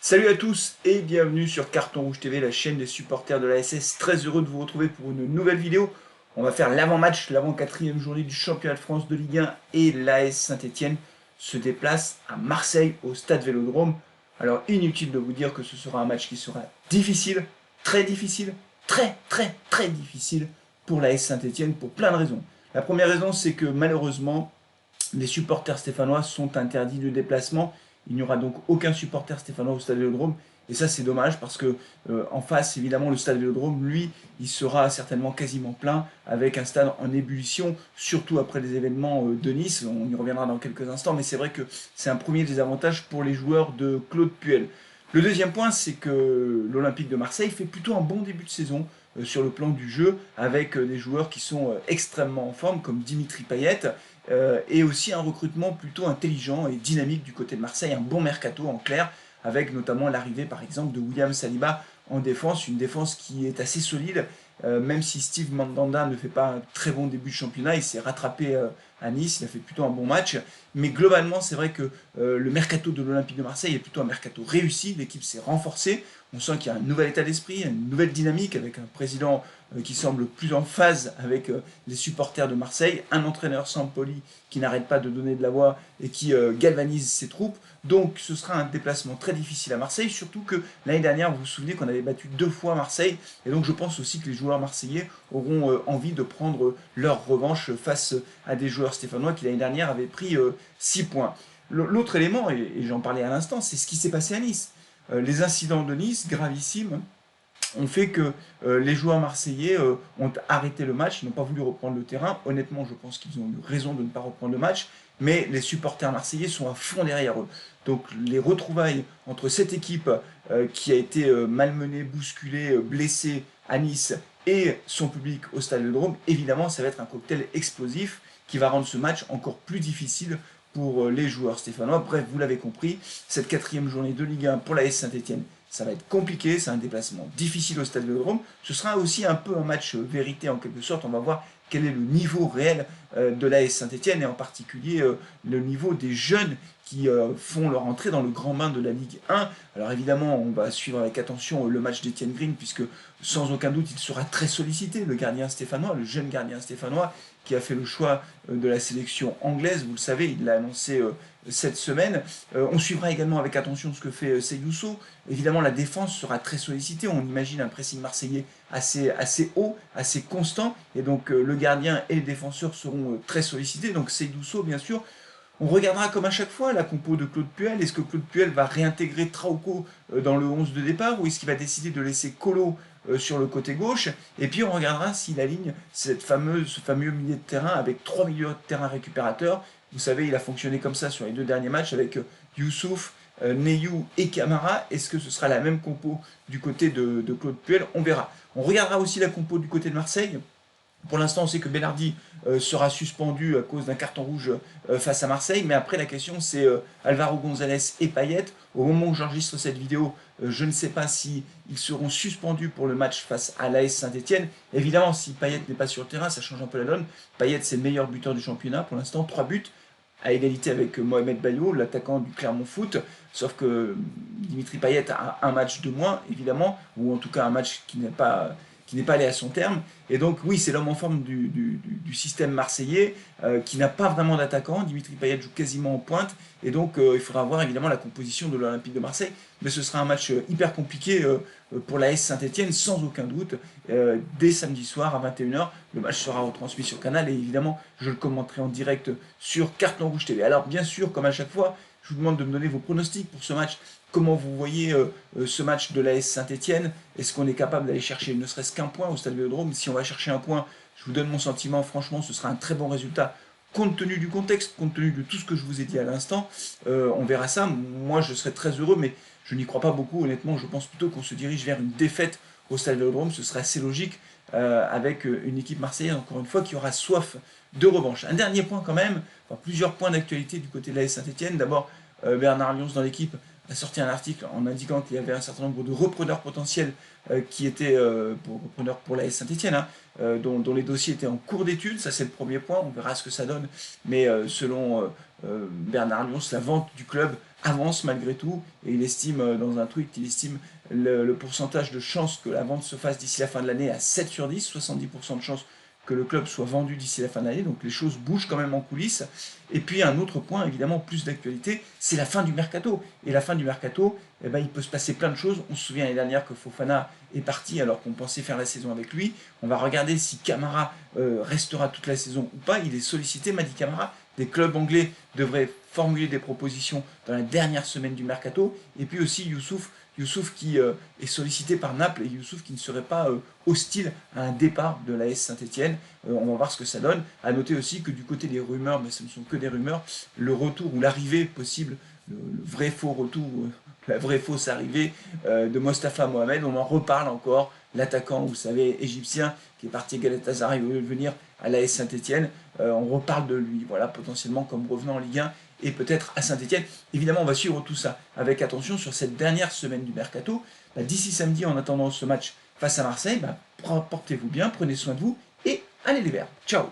Salut à tous et bienvenue sur Carton Rouge TV, la chaîne des supporters de la SS. Très heureux de vous retrouver pour une nouvelle vidéo. On va faire l'avant-match, l'avant-quatrième journée du championnat de France de Ligue 1 et l'AS Saint-Etienne se déplace à Marseille au stade Vélodrome. Alors inutile de vous dire que ce sera un match qui sera difficile, très difficile, très difficile pour l'AS Saint-Etienne pour plein de raisons. La première raison, c'est que malheureusement, les supporters stéphanois sont interdits de déplacement. Il n'y aura donc aucun supporter stéphanois au stade Vélodrome. Et ça, c'est dommage parce que en face, évidemment, le stade Vélodrome, lui, il sera certainement quasiment plein avec un stade en ébullition, surtout après les événements de Nice. On y reviendra dans quelques instants, mais c'est vrai que c'est un premier désavantage pour les joueurs de Claude Puel. Le deuxième point, c'est que l'Olympique de Marseille fait plutôt un bon début de saison sur le plan du jeu, avec des joueurs qui sont extrêmement en forme, comme Dimitri Payet, et aussi un recrutement plutôt intelligent et dynamique du côté de Marseille, un bon mercato en clair, avec notamment l'arrivée par exemple de William Saliba en défense, une défense qui est assez solide, même si Steve Mandanda ne fait pas un très bon début de championnat, il s'est rattrapé à Nice, il a fait plutôt un bon match, mais globalement c'est vrai que le mercato de l'Olympique de Marseille est plutôt un mercato réussi, l'équipe s'est renforcée, on sent qu'il y a un nouvel état d'esprit, une nouvelle dynamique avec un président qui semble plus en phase avec les supporters de Marseille, un entraîneur Sampoli qui n'arrête pas de donner de la voix et qui galvanise ses troupes. Donc ce sera un déplacement très difficile à Marseille, surtout que l'année dernière, vous vous souvenez qu'on avait battu 2 fois Marseille, et donc je pense aussi que les joueurs marseillais auront envie de prendre leur revanche face à des joueurs stéphanois qui l'année dernière avaient pris 6 points. L'autre élément, et j'en parlais à l'instant, c'est ce qui s'est passé à Nice. Les incidents de Nice, gravissimes, ont fait que les joueurs marseillais ont arrêté le match, ils n'ont pas voulu reprendre le terrain. Honnêtement, je pense qu'ils ont eu raison de ne pas reprendre le match, mais les supporters marseillais sont à fond derrière eux. Donc les retrouvailles entre cette équipe qui a été malmenée, bousculée, blessée à Nice et son public au Stade Vélodrome, évidemment, ça va être un cocktail explosif qui va rendre ce match encore plus difficile pour les joueurs stéphanois. Bref, vous l'avez compris, cette quatrième journée de Ligue 1 pour la S Saint-Etienne, ça va être compliqué, c'est un déplacement difficile au Stade Vélodrome. Ce sera aussi un peu un match vérité en quelque sorte. On va voir quel est le niveau réel de l'AS Saint-Etienne et en particulier le niveau des jeunes qui font leur entrée dans le grand bain de la Ligue 1. Alors évidemment, on va suivre avec attention le match d'Etienne Green puisque sans aucun doute il sera très sollicité, le gardien stéphanois, le jeune gardien stéphanois qui a fait le choix de la sélection anglaise, vous le savez, il l'a annoncé cette semaine. On suivra également avec attention ce que fait Seydou Sow. Évidemment, la défense sera très sollicitée. On imagine un pressing marseillais assez haut, assez constant. Et donc, le gardien et les défenseurs seront très sollicités. Donc, Seydou Sow, bien sûr. On regardera comme à chaque fois la compo de Claude Puel. Est-ce que Claude Puel va réintégrer Trauco dans le 11 de départ ou est-ce qu'il va décider de laisser Colo sur le côté gauche? Et puis on regardera s'il aligne ce fameux milieu de terrain avec 3 milieux de terrain récupérateurs. Vous savez, il a fonctionné comme ça sur les 2 derniers matchs avec Youssouf, Neyou et Camara. Est-ce que ce sera la même compo du côté de Claude Puel? On verra. On regardera aussi la compo du côté de Marseille. Pour l'instant, on sait que Benardi sera suspendu à cause d'un carton rouge face à Marseille. Mais après, la question, c'est Alvaro González et Payet. Au moment où j'enregistre cette vidéo, je ne sais pas si ils seront suspendus pour le match face à l'AS Saint-Etienne. Évidemment, si Payet n'est pas sur le terrain, ça change un peu la donne. Payet, c'est le meilleur buteur du championnat. Pour l'instant, 3 buts à égalité avec Mohamed Bayo, l'attaquant du Clermont Foot. Sauf que Dimitri Payet a un match de moins, évidemment, ou en tout cas un match qui n'est pas allé à son terme. Et donc oui, c'est l'homme en forme du système marseillais qui n'a pas vraiment d'attaquant. Dimitri Payet joue quasiment en pointe. Et donc il faudra voir évidemment la composition de l'Olympique de Marseille. Mais ce sera un match hyper compliqué pour la S Saint-Etienne, sans aucun doute. Dès samedi soir à 21h, le match sera retransmis sur Canal. Et évidemment, je le commenterai en direct sur Carton Rouge TV. Alors bien sûr, comme à chaque fois, je vous demande de me donner vos pronostics pour ce match. Comment vous voyez ce match de l'AS Saint-Etienne? Est-ce qu'on est capable d'aller chercher ne serait-ce qu'un point au Stade Vélodrome? Si on va chercher un point, je vous donne mon sentiment, franchement, ce sera un très bon résultat. Compte tenu du contexte, compte tenu de tout ce que je vous ai dit à l'instant, on verra ça. Moi, je serais très heureux, mais je n'y crois pas beaucoup. Honnêtement, je pense plutôt qu'on se dirige vers une défaite au Stade Vélodrome. Ce serait assez logique avec une équipe marseillaise, encore une fois, qui aura soif de revanche. Un dernier point quand même, enfin, plusieurs points d'actualité du côté de l'AS Saint-Etienne. D'abord, Bernard Lyons dans l'équipe a sorti un article en indiquant qu'il y avait un certain nombre de repreneurs potentiels qui étaient repreneurs pour la Saint-Etienne, hein, dont les dossiers étaient en cours d'étude. Ça, c'est le premier point. On verra ce que ça donne. Mais selon Bernard Lyons, la vente du club avance malgré tout, et il estime, dans un tweet, il estime le pourcentage de chances que la vente se fasse d'ici la fin de l'année à 7 sur 10, 70% de chances que le club soit vendu d'ici la fin de l'année, donc les choses bougent quand même en coulisses. Et puis un autre point, évidemment, plus d'actualité, c'est la fin du mercato. Et la fin du mercato, eh ben, il peut se passer plein de choses. On se souvient l'année dernière que Fofana est parti alors qu'on pensait faire la saison avec lui. On va regarder si Camara restera toute la saison ou pas. Il est sollicité, m'a dit Camara. Des clubs anglais devraient formuler des propositions dans la dernière semaine du mercato. Et puis aussi Youssouf qui est sollicité par Naples, et Youssouf qui ne serait pas hostile à un départ de l'AS Saint-Etienne. On va voir ce que ça donne. A noter aussi que du côté des rumeurs, mais ce ne sont que des rumeurs, le retour ou l'arrivée possible, le vrai faux retour, la vraie fausse arrivée de Mostafa Mohamed, on en reparle encore. L'attaquant, vous savez, égyptien, qui est parti à Galatasaray, veut venir à l'AS Saint-Etienne. On reparle de lui, voilà, potentiellement comme revenant en Ligue 1 et peut-être à Saint-Etienne. Évidemment, on va suivre tout ça avec attention sur cette dernière semaine du mercato. D'ici samedi, en attendant ce match face à Marseille, portez-vous bien, prenez soin de vous et allez les Verts. Ciao.